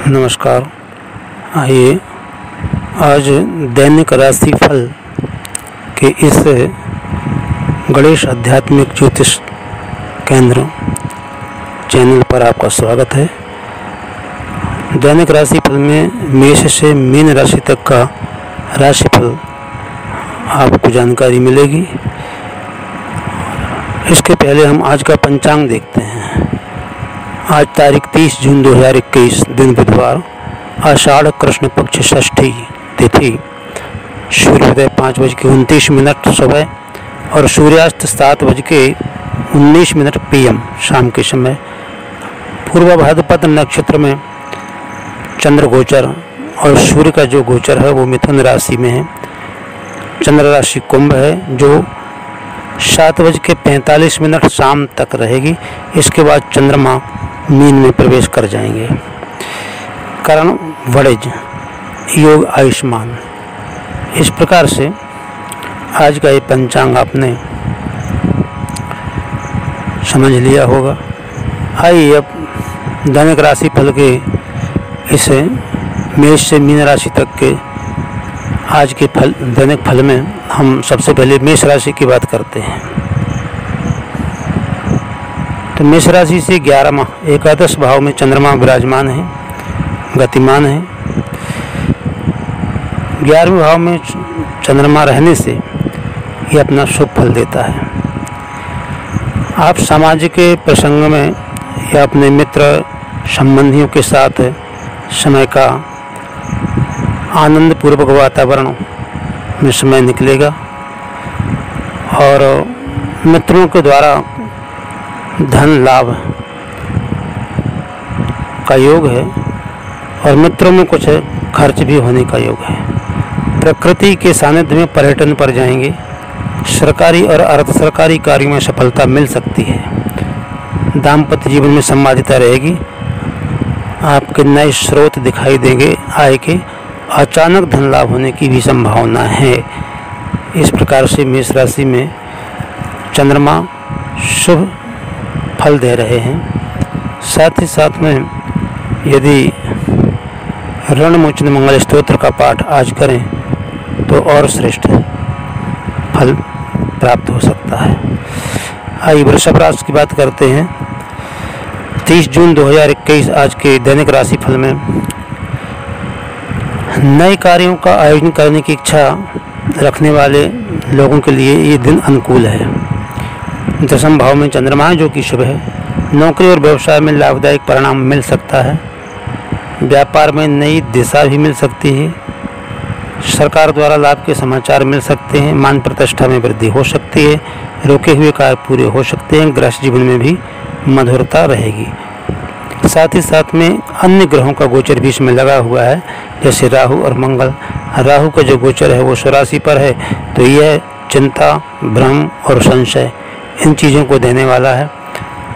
नमस्कार। आइए आज दैनिक राशि फल के इस गणेश आध्यात्मिक ज्योतिष केंद्र चैनल पर आपका स्वागत है। दैनिक राशि फल में मेष से मीन राशि तक का राशिफल आपको जानकारी मिलेगी। इसके पहले हम आज का पंचांग देखते हैं। आज तारीख 30 जून 2021 दिन बुधवार, आषाढ़ कृष्ण पक्ष षष्ठी तिथि, सूर्योदय 5:29 सुबह और सूर्यास्त 7:19 PM शाम के समय। पूर्व भाद्रपद नक्षत्र में चंद्र गोचर और सूर्य का जो गोचर है वो मिथुन राशि में है। चंद्र राशि कुंभ है जो 7:45 शाम तक रहेगी। इसके बाद चंद्रमा मीन में प्रवेश कर जाएंगे। करण वणिज, योग आयुष्मान। इस प्रकार से आज का ये पंचांग आपने समझ लिया होगा। आइए अब दैनिक राशि फल के इस मेष से मीन राशि तक के आज के फल दैनिक फल में हम सबसे पहले मेष राशि की बात करते हैं। तो मेष राशि से 11वां एकादश भाव में चंद्रमा विराजमान है, गतिमान है। 11वें भाव में चंद्रमा रहने से ये अपना शुभ फल देता है। आप सामाजिक प्रसंग में या अपने मित्र संबंधियों के साथ समय का आनंद पूर्वक वातावरण में समय निकलेगा और मित्रों के द्वारा धन लाभ का योग है और मित्रों में कुछ खर्च भी होने का योग है। प्रकृति के सानिध्य में पर्यटन पर जाएंगे। सरकारी और अर्ध सरकारी कार्यों में सफलता मिल सकती है। दाम्पत्य जीवन में संवादिता रहेगी। आपके नए स्रोत दिखाई देंगे। आय के अचानक धन लाभ होने की भी संभावना है। इस प्रकार से मेष राशि में चंद्रमा शुभ फल दे रहे हैं। साथ ही साथ में यदि ऋण मोचन मंगल स्तोत्र का पाठ आज करें तो और श्रेष्ठ फल प्राप्त हो सकता है। आइए वृषभ राशि की बात करते हैं। 30 जून 2021 आज के दैनिक राशि फल में नए कार्यों का आयोजन करने की इच्छा रखने वाले लोगों के लिए ये दिन अनुकूल है। 10वें भाव में चंद्रमा जो कि शुभ है। नौकरी और व्यवसाय में लाभदायक परिणाम मिल सकता है। व्यापार में नई दिशा भी मिल सकती है। सरकार द्वारा लाभ के समाचार मिल सकते हैं। मान प्रतिष्ठा में वृद्धि हो सकती है। रोके हुए कार्य पूरे हो सकते हैं। गृहस्थ जीवन में भी मधुरता रहेगी। साथ ही साथ में अन्य ग्रहों का गोचर भी इसमें लगा हुआ है, जैसे राहु और मंगल। राहु का जो गोचर है वो स्वराशि पर है, तो यह चिंता, भ्रम और संशय इन चीज़ों को देने वाला है।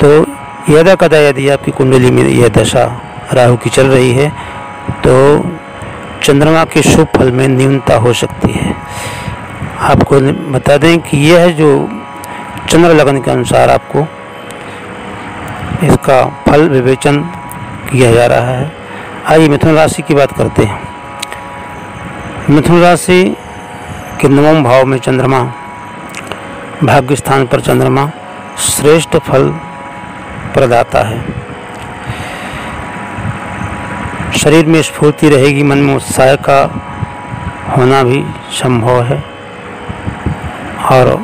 तो यदा कदा यदि आपकी कुंडली में यह दशा राहु की चल रही है तो चंद्रमा के शुभ फल में न्यूनता हो सकती है। आपको बता दें कि यह जो चंद्र लगन के अनुसार आपको इसका फल विवेचन किया जा रहा है। आइए मिथुन राशि की बात करते हैं। मिथुन राशि के 9वें भाव में चंद्रमा, भाग्य स्थान पर चंद्रमा श्रेष्ठ फल प्रदाता है। शरीर में स्फूर्ति रहेगी। मन में उत्साह का होना भी संभव है और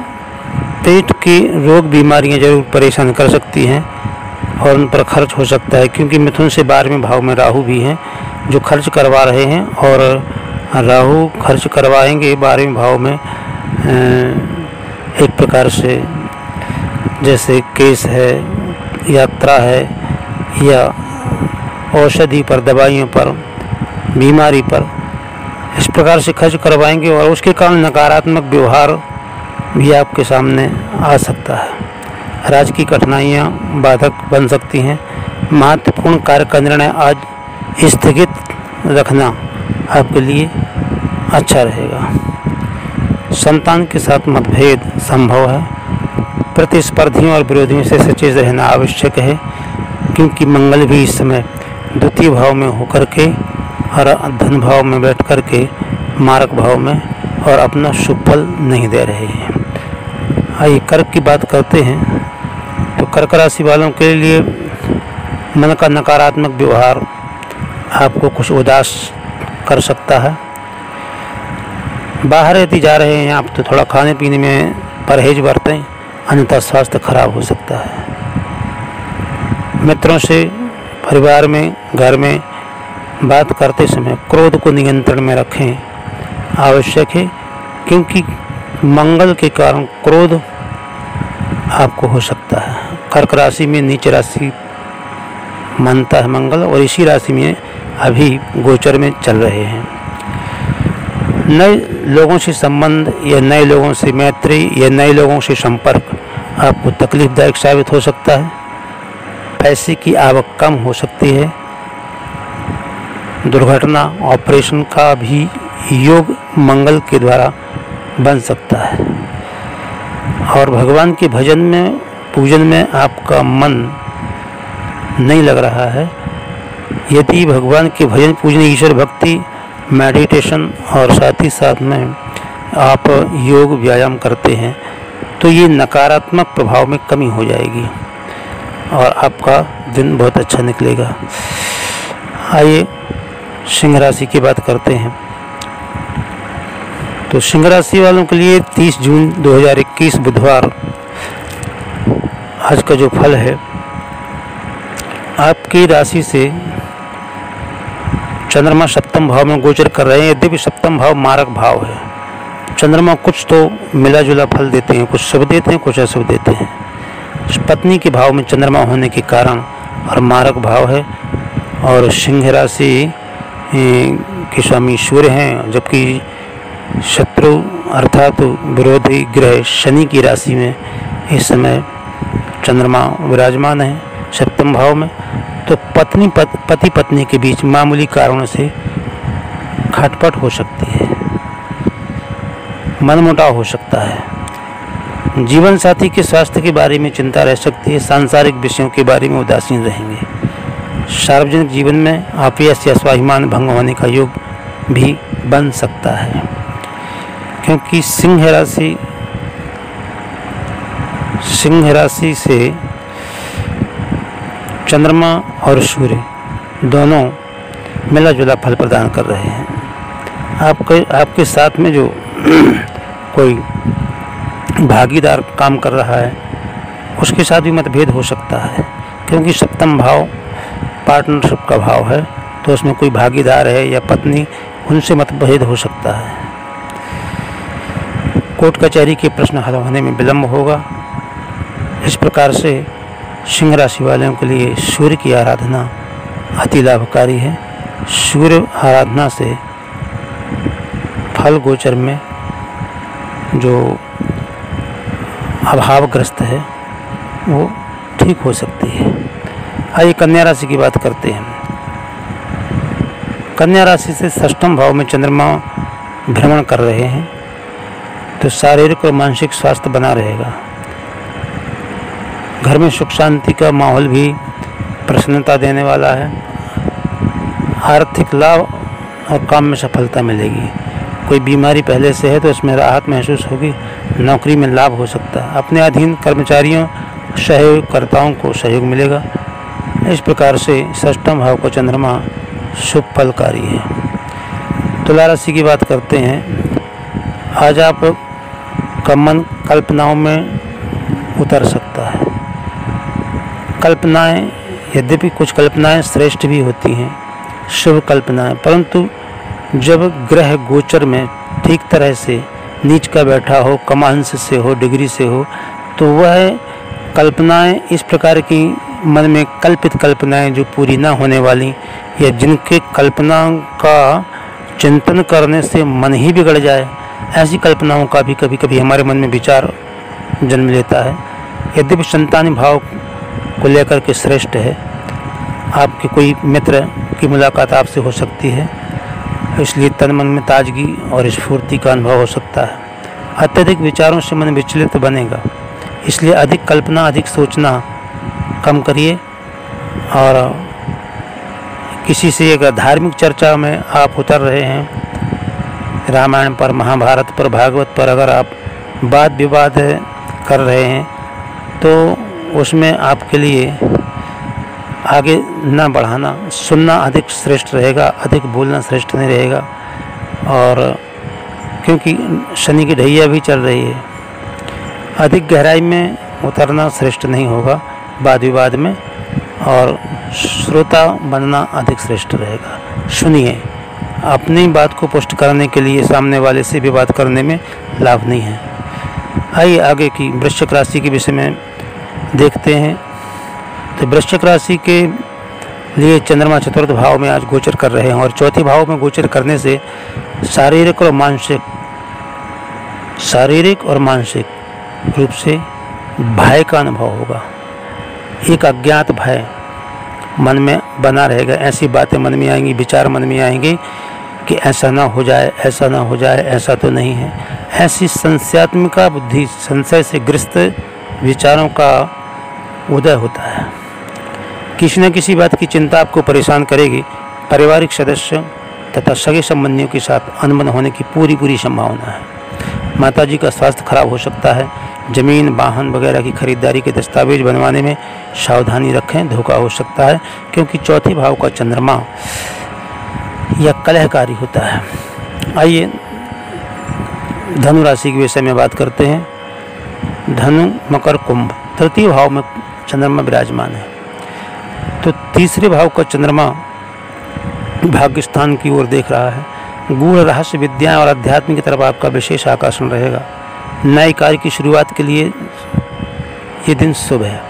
पेट की रोग बीमारियां जरूर परेशान कर सकती हैं और उन पर खर्च हो सकता है, क्योंकि मिथुन से 12वें भाव में राहु भी हैं जो खर्च करवा रहे हैं और राहु खर्च करवाएंगे 12वें भाव में। एक प्रकार से जैसे केस है, यात्रा है या औषधि पर, दवाइयों पर, बीमारी पर, इस प्रकार से खर्च करवाएंगे और उसके कारण नकारात्मक व्यवहार भी आपके सामने आ सकता है। राजकीय कठिनाइयाँ बाधक बन सकती हैं। महत्वपूर्ण कार्य का निर्णय आज स्थगित रखना आपके लिए अच्छा रहेगा। संतान के साथ मतभेद संभव है। प्रतिस्पर्धियों और विरोधियों से सचेत रहना आवश्यक है, क्योंकि मंगल भी इस समय द्वितीय भाव में होकर के और धन भाव में बैठ कर के मारक भाव में और अपना शुभ फल नहीं दे रहे हैं। आइए कर्क की बात करते हैं। तो कर्क राशि वालों के लिए मन का नकारात्मक व्यवहार आपको कुछ उदास कर सकता है। बाहर यदि जा रहे हैं आप तो थोड़ा खाने पीने में परहेज बरतें, अन्यथा स्वास्थ्य खराब हो सकता है। मित्रों से, परिवार में, घर में बात करते समय क्रोध को नियंत्रण में रखें आवश्यक है, क्योंकि मंगल के कारण क्रोध आपको हो सकता है। कर्क राशि में नीच राशि मानता है मंगल, और इसी राशि में अभी गोचर में चल रहे हैं। नए लोगों से संबंध या नए लोगों से मैत्री या नए लोगों से संपर्क आपको तकलीफदायक साबित हो सकता है। पैसे की आवक कम हो सकती है। दुर्घटना, ऑपरेशन का भी योग मंगल के द्वारा बन सकता है। और भगवान के भजन में, पूजन में आपका मन नहीं लग रहा है। यदि भगवान के भजन, पूजन, ईश्वर भक्ति, मेडिटेशन और साथ ही साथ में आप योग व्यायाम करते हैं तो ये नकारात्मक प्रभाव में कमी हो जाएगी और आपका दिन बहुत अच्छा निकलेगा। आइए सिंह राशि की बात करते हैं। तो सिंह राशि वालों के लिए 30 जून 2021 बुधवार आज का जो फल है, आपकी राशि से चंद्रमा सप्तम भाव में गोचर कर रहे हैं। यद्यपि सप्तम भाव मारक भाव है, चंद्रमा कुछ तो मिला जुला फल देते हैं, कुछ शुभ देते हैं, कुछ अशुभ देते हैं। पत्नी के भाव में चंद्रमा होने के कारण और मारक भाव है, और सिंह राशि के स्वामी सूर्य हैं, जबकि शत्रु अर्थात विरोधी ग्रह शनि की राशि में इस समय चंद्रमा विराजमान है सप्तम भाव में। तो पति पत्नी के बीच मामूली कारणों से खटपट हो सकती है, मनमुटाव हो सकता है। जीवन साथी के स्वास्थ्य के बारे में चिंता रह सकती है। सांसारिक विषयों के बारे में उदासीन रहेंगे। सार्वजनिक जीवन में अपयश या स्वाभिमान भंग होने का योग भी बन सकता है, क्योंकि सिंह राशि से चंद्रमा और सूर्य दोनों मिला जुला फल प्रदान कर रहे हैं। आपके साथ में जो कोई भागीदार काम कर रहा है उसके साथ भी मतभेद हो सकता है, क्योंकि सप्तम भाव पार्टनरशिप का भाव है, तो उसमें कोई भागीदार है या पत्नी, उनसे मतभेद हो सकता है। कोर्ट कचहरी के प्रश्न हल होने में विलम्ब होगा। इस प्रकार से सिंह राशि वालों के लिए सूर्य की आराधना अति लाभकारी है। सूर्य आराधना से फल गोचर में जो अभावग्रस्त है वो ठीक हो सकती है। आइए कन्या राशि की बात करते हैं। कन्या राशि से षष्ठम भाव में चंद्रमा भ्रमण कर रहे हैं, तो शारीरिक और मानसिक स्वास्थ्य बना रहेगा। घर में सुख शांति का माहौल भी प्रसन्नता देने वाला है। आर्थिक लाभ और काम में सफलता मिलेगी। कोई बीमारी पहले से है तो इसमें राहत महसूस होगी। नौकरी में लाभ हो सकता है। अपने अधीन कर्मचारियों, सहयोगकर्ताओं को सहयोग मिलेगा। इस प्रकार से षष्ठम भाव का चंद्रमा शुभ फलकारी है। तुला राशि की बात करते हैं। आज आप का मन कल्पनाओं में उतर सकता है। कल्पनाएं, यद्यपि कुछ कल्पनाएं श्रेष्ठ भी होती हैं, शुभ कल्पनाएं, परंतु जब ग्रह गोचर में ठीक तरह से नीच का बैठा हो, कमांश से हो, डिग्री से हो, तो वह कल्पनाएं इस प्रकार की मन में कल्पित कल्पनाएं जो पूरी ना होने वाली, या जिनके कल्पना का चिंतन करने से मन ही बिगड़ जाए, ऐसी कल्पनाओं का भी कभी कभी हमारे मन में विचार जन्म लेता है। यद्यपि संतानी भाव को लेकर के श्रेष्ठ है। आपके कोई मित्र की मुलाकात आपसे हो सकती है, इसलिए तन मन में ताजगी और स्फूर्ति का अनुभव हो सकता है। अत्यधिक विचारों से मन विचलित बनेगा, इसलिए अधिक कल्पना, अधिक सोचना कम करिए और किसी से अगर धार्मिक चर्चा में आप उतर रहे हैं, रामायण पर, महाभारत पर, भागवत पर अगर आप वाद विवाद कर रहे हैं, तो उसमें आपके लिए आगे ना बढ़ाना, सुनना अधिक श्रेष्ठ रहेगा, अधिक बोलना श्रेष्ठ नहीं रहेगा। और क्योंकि शनि की ढैया भी चल रही है, अधिक गहराई में उतरना श्रेष्ठ नहीं होगा वाद विवाद में, और श्रोता बनना अधिक श्रेष्ठ रहेगा। सुनिए, अपनी बात को पुष्ट करने के लिए सामने वाले से विवाद करने में लाभ नहीं है। आइए आगे की वृश्चिक राशि के विषय में देखते हैं। तो वृश्चिक राशि के लिए चंद्रमा चतुर्थ भाव में आज गोचर कर रहे हैं, और चौथे भाव में गोचर करने से शारीरिक और मानसिक रूप से भय का अनुभव होगा। एक अज्ञात भय मन में बना रहेगा। ऐसी बातें मन में आएंगी, विचार मन में आएंगे कि ऐसा ना हो जाए, ऐसा ना हो जाए, ऐसा तो नहीं है। ऐसी संशयात्मिका बुद्धि, संशय से ग्रस्त विचारों का उदय होता है। किसी न किसी बात की चिंता आपको परेशान करेगी। पारिवारिक सदस्य तथा सगे संबंधियों के साथ अनबन होने की पूरी संभावना है। माताजी का स्वास्थ्य खराब हो सकता है। जमीन, वाहन वगैरह की खरीदारी के दस्तावेज बनवाने में सावधानी रखें, धोखा हो सकता है, क्योंकि चौथे भाव का चंद्रमा यह कलहकारी होता है। आइए धनु राशि के विषय में बात करते हैं। धनु, मकर, कुंभ, तृतीय भाव में चंद्रमा विराजमान है। तो तीसरे भाव का चंद्रमा भाग्य स्थान की ओर देख रहा है। गूढ़ रहस्य विद्याएं और अध्यात्म की तरफ आपका विशेष आकर्षण रहेगा। नए कार्य की शुरुआत के लिए ये दिन शुभ है।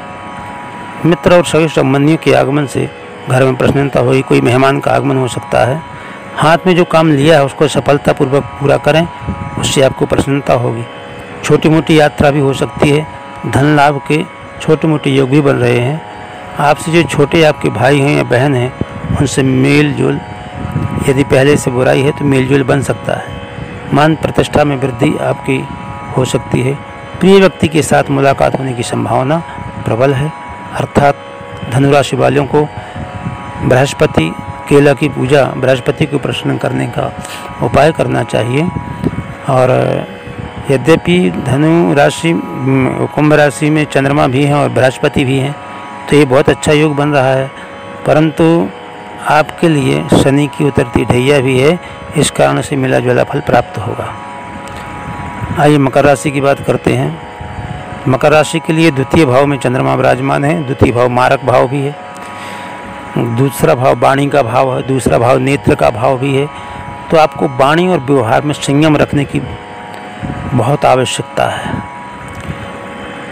मित्र और सगे संबंधियों के आगमन से घर में प्रसन्नता होगी। कोई मेहमान का आगमन हो सकता है। हाथ में जो काम लिया है उसको सफलतापूर्वक पूरा करें, उससे आपको प्रसन्नता होगी। छोटी मोटी यात्रा भी हो सकती है। धन लाभ के छोटे मोटे योग भी बन रहे हैं। आपसे जो छोटे आपके भाई हैं या बहन हैं, उनसे मेल जोल, यदि पहले से बुराई है तो मेल जोल बन सकता है। मान प्रतिष्ठा में वृद्धि आपकी हो सकती है। प्रिय व्यक्ति के साथ मुलाकात होने की संभावना प्रबल है। अर्थात धनुराशि वालों को बृहस्पति, केला की पूजा, बृहस्पति को प्रसन्न करने का उपाय करना चाहिए। और यद्यपि धनु राशि, कुंभ राशि में चंद्रमा भी हैं और बृहस्पति भी हैं, तो ये बहुत अच्छा योग बन रहा है, परंतु आपके लिए शनि की उतरती ढैया भी है। इस कारण से मिला जुला फल प्राप्त होगा। आइए मकर राशि की बात करते हैं। मकर राशि के लिए द्वितीय भाव में चंद्रमा विराजमान है। द्वितीय भाव मारक भाव भी है। दूसरा भाव वाणी का भाव है। दूसरा भाव नेत्र का भाव भी है। तो आपको वाणी और व्यवहार में संयम रखने की बहुत आवश्यकता है।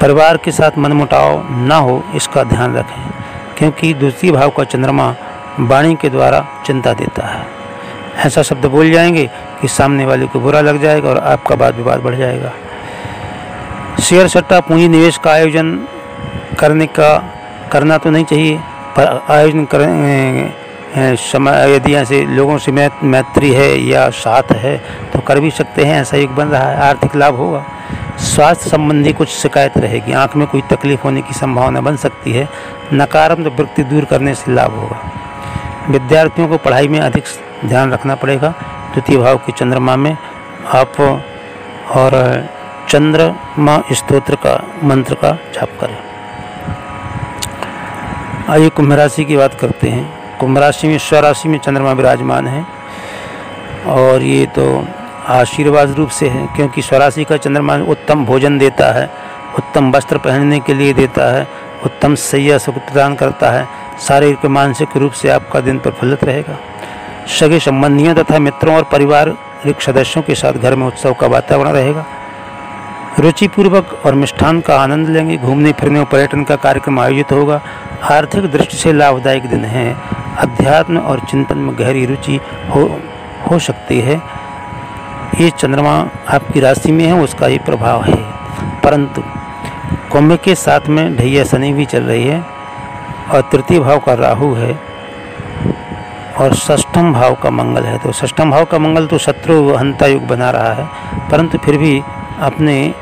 परिवार के साथ मनमुटाव ना हो, इसका ध्यान रखें, क्योंकि द्वितीय भाव का चंद्रमा वाणी के द्वारा चिंता देता है। ऐसा शब्द बोल जाएंगे कि सामने वाले को बुरा लग जाएगा और आपका वाद विवाद बढ़ जाएगा। शेयर सट्टा पूंजी निवेश का आयोजन करना तो नहीं चाहिए, पर आयोजन करें समय, यदि ऐसे लोगों से मैत्री है या साथ है तो कर भी सकते हैं। ऐसा एक बन रहा है। आर्थिक लाभ होगा। स्वास्थ्य संबंधी कुछ शिकायत रहेगी। आँख में कोई तकलीफ होने की संभावना बन सकती है। नकारात्मक वृत्ति दूर करने से लाभ होगा। विद्यार्थियों को पढ़ाई में अधिक ध्यान रखना पड़ेगा। द्वितीय भाव के चंद्रमा में आप और चंद्रमा स्तोत्र का मंत्र का जाप करें। आइए कुंभ राशि की बात करते हैं। कुंभ राशि में स्वराशि में चंद्रमा विराजमान है, और ये तो आशीर्वाद रूप से है, क्योंकि स्वराशि का चंद्रमा उत्तम भोजन देता है, उत्तम वस्त्र पहनने के लिए देता है, उत्तम सैया सुख प्रदान करता है। शारीरिक और मानसिक रूप से आपका दिन प्रफुल्लित रहेगा। सगे संबंधियों तथा मित्रों और पारिवारिक सदस्यों के साथ घर में उत्सव का वातावरण रहेगा। रुचिपूर्वक और मिष्ठान का आनंद लेंगे। घूमने फिरने और पर्यटन का कार्यक्रम आयोजित होगा। आर्थिक दृष्टि से लाभदायक दिन है। अध्यात्म और चिंतन में गहरी रुचि हो सकती है। ये चंद्रमा आपकी राशि में है, उसका ये प्रभाव है। परंतु कुंभ के साथ में ढैया शनि भी चल रही है, और तृतीय भाव का राहु है, और षष्ठम भाव का मंगल है। तो षष्ठम भाव का मंगल तो शत्रु हंता युग बना रहा है, परंतु फिर भी अपने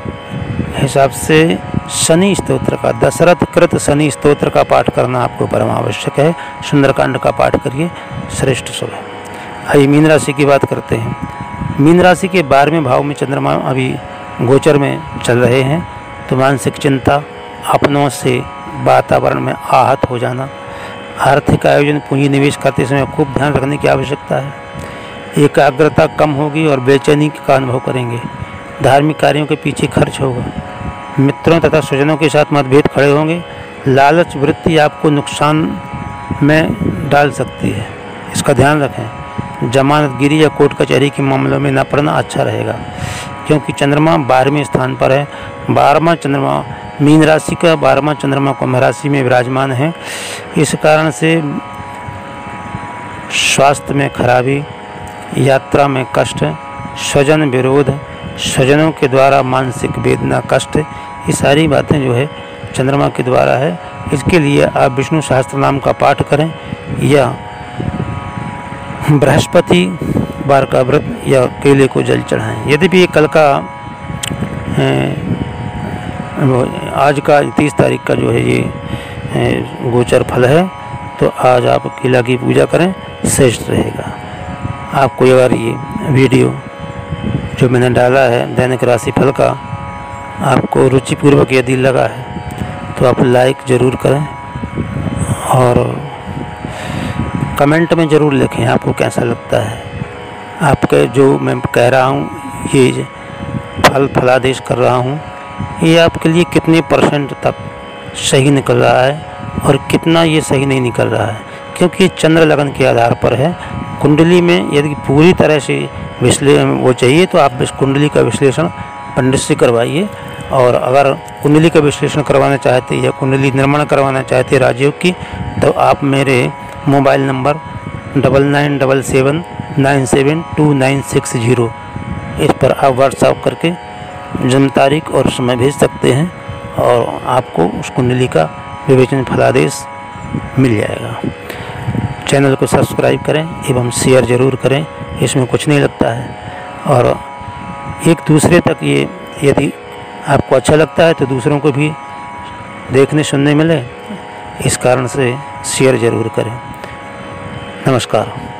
हिसाब से शनि स्तोत्र का, दशरथ कृत शनि स्तोत्र का पाठ करना आपको परम आवश्यक है। सुंदरकांड का पाठ करिए, श्रेष्ठ शुभ है। आइए मीन राशि की बात करते हैं। मीन राशि के 12वें भाव में चंद्रमा अभी गोचर में चल रहे हैं, तो मानसिक चिंता, अपनों से वातावरण में आहत हो जाना, आर्थिक आयोजन पूंजी निवेश करते समय खूब ध्यान रखने की आवश्यकता है। एकाग्रता कम होगी और बेचैनी का अनुभव करेंगे। धार्मिक कार्यों के पीछे खर्च होगा। मित्रों तथा स्वजनों के साथ मतभेद खड़े होंगे। लालच वृत्ति आपको नुकसान में डाल सकती है, इसका ध्यान रखें। जमानतगिरी या कोर्ट कचहरी के मामलों में न पड़ना अच्छा रहेगा, क्योंकि चंद्रमा 12वें स्थान पर है। 12वां चंद्रमा मीन राशि का 12वां चंद्रमा कुंभ राशि में विराजमान है। इस कारण से स्वास्थ्य में खराबी, यात्रा में कष्ट, स्वजन विरोध, स्वजनों के द्वारा मानसिक वेदना, कष्ट, ये सारी बातें जो है चंद्रमा के द्वारा है। इसके लिए आप विष्णु सहस्त्र नाम का पाठ करें या बृहस्पति बार का व्रत या केले को जल चढ़ाएं। यद्यपि ये कल का आज का 30 तारीख का जो है ये गोचर फल है, तो आज आप केला की पूजा करें, श्रेष्ठ रहेगा। आपको अगर ये वीडियो जो मैंने डाला है दैनिक राशि फल का आपको रुचिपूर्वक यदि लगा है तो आप लाइक ज़रूर करें और कमेंट में ज़रूर लिखें आपको कैसा लगता है। आपके जो मैं कह रहा हूँ, ये फलादेश कर रहा हूँ, ये आपके लिए कितने % तक सही निकल रहा है और कितना ये सही नहीं निकल रहा है, क्योंकि ये चंद्र लगन के आधार पर है। कुंडली में यदि पूरी तरह से विश्लेषण वो चाहिए तो आप इस कुंडली का विश्लेषण पंडित से करवाइए। और अगर कुंडली का विश्लेषण करवाना चाहते या कुंडली निर्माण करवाना चाहते राजयोग की, तो आप मेरे मोबाइल नंबर 9977972960 इस पर आप व्हाट्सएप करके जन्म तारीख और समय भेज सकते हैं और आपको उस कुंडली का विवेचन फलादेश मिल जाएगा। चैनल को सब्सक्राइब करें एवं शेयर ज़रूर करें, इसमें कुछ नहीं लगता है। और एक दूसरे तक ये यदि आपको अच्छा लगता है तो दूसरों को भी देखने सुनने मिले, इस कारण से शेयर ज़रूर करें। नमस्कार।